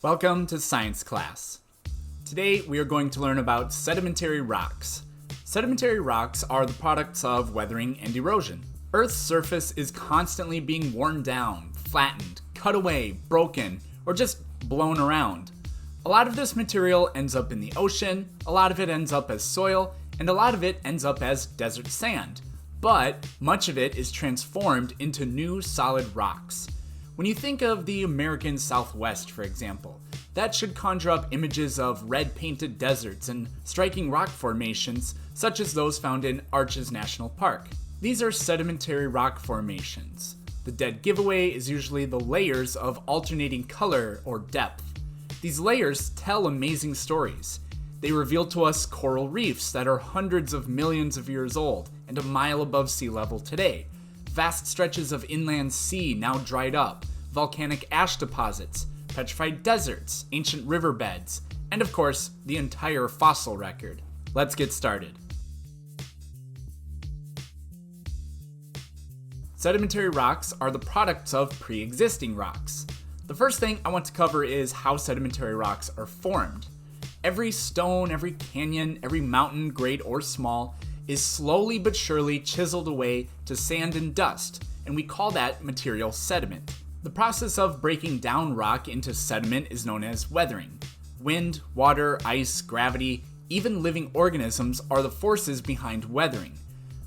Welcome to science class. Today we are going to learn about sedimentary rocks. Sedimentary rocks are the products of weathering and erosion. Earth's surface is constantly being worn down, flattened, cut away, broken, or just blown around. A lot of this material ends up in the ocean, a lot of it ends up as soil, and a lot of it ends up as desert sand. But much of it is transformed into new solid rocks. When you think of the American Southwest, for example, that should conjure up images of red-painted deserts and striking rock formations such as those found in Arches National Park. These are sedimentary rock formations. The dead giveaway is usually the layers of alternating color or depth. These layers tell amazing stories. They reveal to us coral reefs that are hundreds of millions of years old and a mile above sea level today, vast stretches of inland sea now dried up, volcanic ash deposits, petrified deserts, ancient riverbeds, and of course, the entire fossil record. Let's get started. Sedimentary rocks are the products of pre-existing rocks. The first thing I want to cover is how sedimentary rocks are formed. Every stone, every canyon, every mountain, great or small, is slowly but surely chiseled away to sand and dust, and we call that material sediment. The process of breaking down rock into sediment is known as weathering. Wind, water, ice, gravity, even living organisms are the forces behind weathering.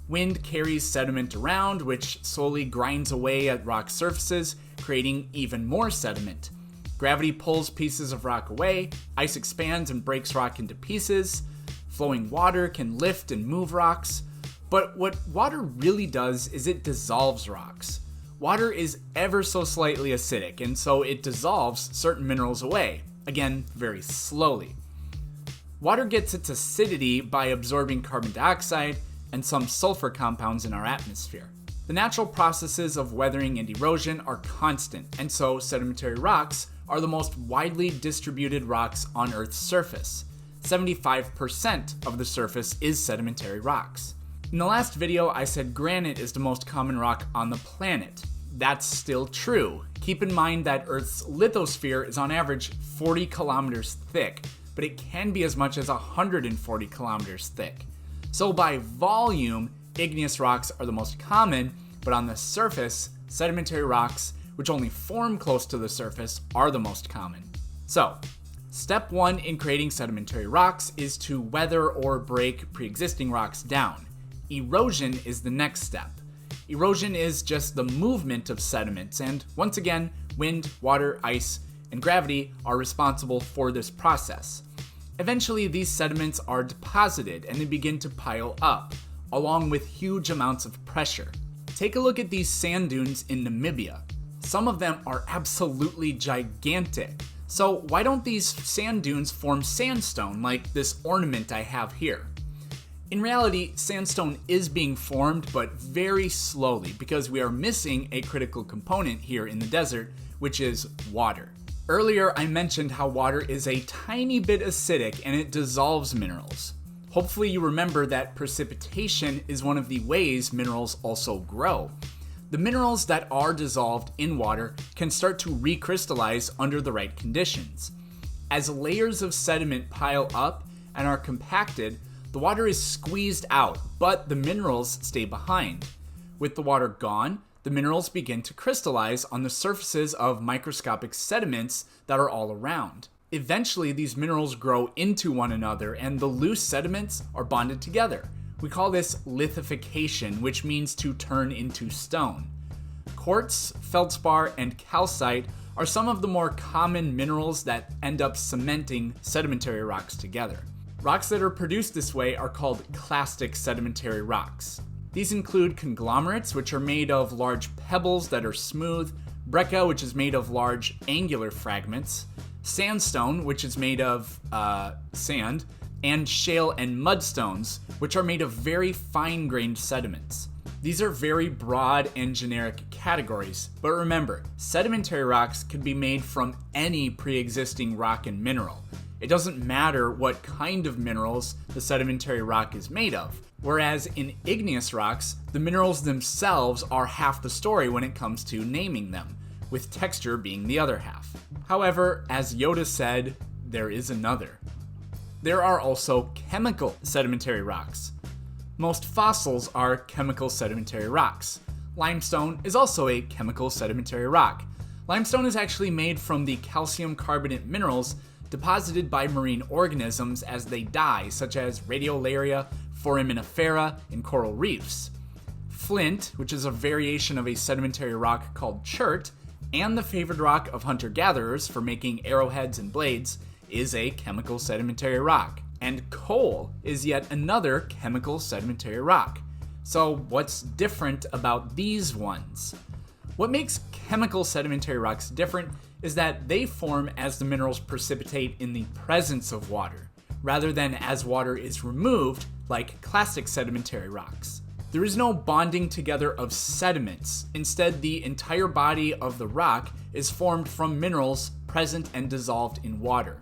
Wind carries sediment around, which slowly grinds away at rock surfaces, creating even more sediment. Gravity pulls pieces of rock away, ice expands and breaks rock into pieces. Flowing water can lift and move rocks, but what water really does is it dissolves rocks. Water is ever so slightly acidic, and so it dissolves certain minerals away, again, very slowly. Water gets its acidity by absorbing carbon dioxide and some sulfur compounds in our atmosphere. The natural processes of weathering and erosion are constant, and so sedimentary rocks are the most widely distributed rocks on Earth's surface. 75% of the surface is sedimentary rocks. In the last video, I said granite is the most common rock on the planet. That's still true. Keep in mind that Earth's lithosphere is on average 40 kilometers thick, but it can be as much as 140 kilometers thick. So by volume, igneous rocks are the most common, but on the surface, sedimentary rocks, which only form close to the surface, are the most common. So, step one in creating sedimentary rocks is to weather or break pre-existing rocks down. Erosion is the next step. Erosion is just the movement of sediments, and once again, wind, water, ice, and gravity are responsible for this process. Eventually, these sediments are deposited and they begin to pile up, along with huge amounts of pressure. Take a look at these sand dunes in Namibia. Some of them are absolutely gigantic. So why don't these sand dunes form sandstone like this ornament I have here? In reality, sandstone is being formed, but very slowly because we are missing a critical component here in the desert, which is water. Earlier, I mentioned how water is a tiny bit acidic and it dissolves minerals. Hopefully you remember that precipitation is one of the ways minerals also grow. The minerals that are dissolved in water can start to recrystallize under the right conditions. As layers of sediment pile up and are compacted, the water is squeezed out, but the minerals stay behind. With the water gone, the minerals begin to crystallize on the surfaces of microscopic sediments that are all around. Eventually, these minerals grow into one another and the loose sediments are bonded together. We call this lithification, which means to turn into stone. Quartz, feldspar, and calcite are some of the more common minerals that end up cementing sedimentary rocks together. Rocks that are produced this way are called clastic sedimentary rocks. These include conglomerates, which are made of large pebbles that are smooth, breccia, which is made of large angular fragments, sandstone, which is made of sand, and shale and mudstones, which are made of very fine-grained sediments. These are very broad and generic categories, but remember, sedimentary rocks can be made from any pre-existing rock and mineral. It doesn't matter what kind of minerals the sedimentary rock is made of, whereas in igneous rocks, the minerals themselves are half the story when it comes to naming them. with texture being the other half. However, as Yoda said, there is another. There are also chemical sedimentary rocks. Most fossils are chemical sedimentary rocks. Limestone is also a chemical sedimentary rock. Limestone is actually made from the calcium carbonate minerals deposited by marine organisms as they die, such as radiolaria, foraminifera, and coral reefs. Flint, which is a variation of a sedimentary rock called chert, and the favored rock of hunter-gatherers for making arrowheads and blades, is a chemical sedimentary rock. And coal is yet another chemical sedimentary rock. So what's different about these ones? What makes chemical sedimentary rocks different is that they form as the minerals precipitate in the presence of water, rather than as water is removed, like clastic sedimentary rocks. There is no bonding together of sediments. Instead, the entire body of the rock is formed from minerals present and dissolved in water.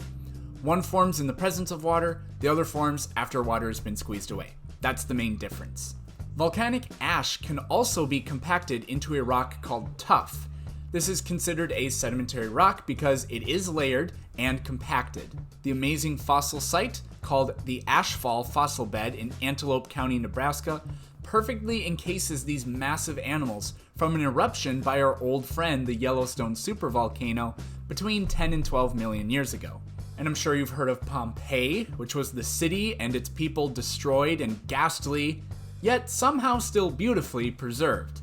One forms in the presence of water, the other forms after water has been squeezed away. That's the main difference. Volcanic ash can also be compacted into a rock called tuff. This is considered a sedimentary rock because it is layered and compacted. The amazing fossil site, called the Ashfall Fossil Bed in Antelope County, Nebraska, perfectly encases these massive animals from an eruption by our old friend, the Yellowstone supervolcano, between 10 and 12 million years ago. And I'm sure you've heard of Pompeii, which was the city and its people destroyed and ghastly, yet somehow still beautifully preserved.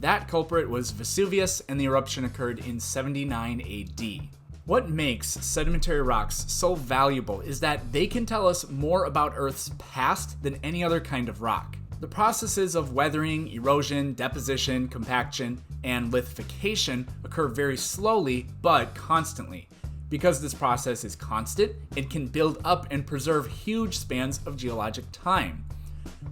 That culprit was Vesuvius, and the eruption occurred in 79 AD. What makes sedimentary rocks so valuable is that they can tell us more about Earth's past than any other kind of rock. The processes of weathering, erosion, deposition, compaction, and lithification occur very slowly but constantly. Because this process is constant, it can build up and preserve huge spans of geologic time.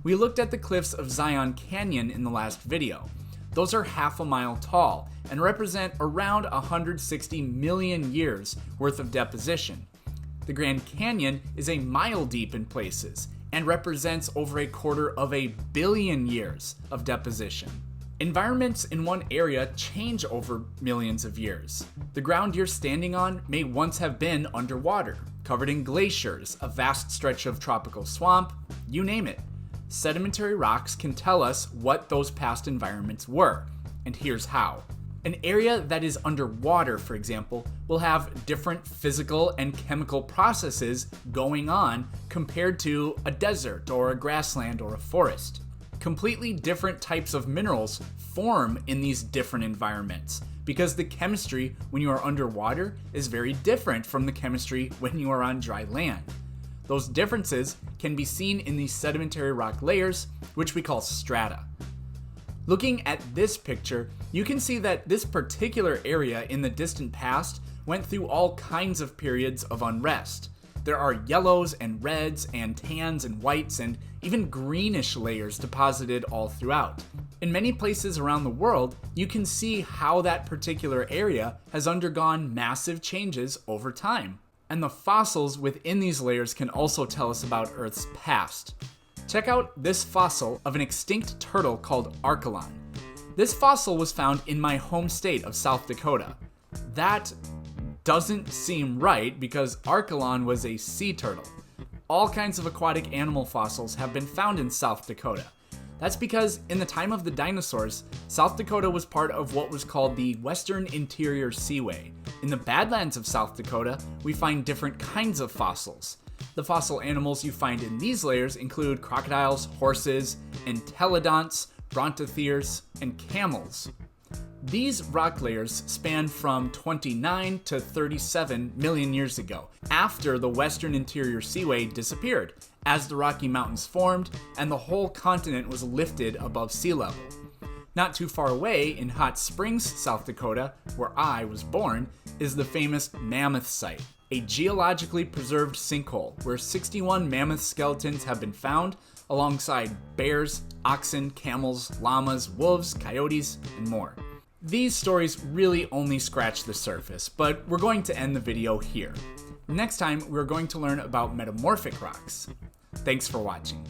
We looked at the cliffs of Zion Canyon in the last video. Those are half a mile tall and represent around 160 million years worth of deposition. The Grand Canyon is a mile deep in places and represents over 250 million years of deposition. Environments in one area change over millions of years. The ground you're standing on may once have been underwater, covered in glaciers, a vast stretch of tropical swamp, you name it. Sedimentary rocks can tell us what those past environments were, and here's how. An area that is underwater, for example, will have different physical and chemical processes going on compared to a desert or a grassland or a forest. Completely different types of minerals form in these different environments because the chemistry when you are underwater is very different from the chemistry when you are on dry land. Those differences can be seen in these sedimentary rock layers, which we call strata. Looking at this picture, you can see that this particular area in the distant past went through all kinds of periods of unrest. There are yellows and reds and tans and whites and even greenish layers deposited all throughout. In many places around the world, you can see how that particular area has undergone massive changes over time. And the fossils within these layers can also tell us about Earth's past. Check out this fossil of an extinct turtle called Archelon. This fossil was found in my home state of South Dakota. That doesn't seem right because Archelon was a sea turtle. All kinds of aquatic animal fossils have been found in South Dakota. That's because in the time of the dinosaurs, South Dakota was part of what was called the Western Interior Seaway. In the Badlands of South Dakota, we find different kinds of fossils. The fossil animals you find in these layers include crocodiles, horses, entelodonts, brontotheres, and camels. These rock layers span from 29 to 37 million years ago, after the Western Interior Seaway disappeared, as the Rocky Mountains formed and the whole continent was lifted above sea level. Not too far away in Hot Springs, South Dakota, where I was born, is the famous Mammoth Site, a geologically preserved sinkhole where 61 mammoth skeletons have been found alongside bears, oxen, camels, llamas, wolves, coyotes, and more. These stories really only scratch the surface, but we're going to end the video here. Next time, we're going to learn about metamorphic rocks. Thanks for watching.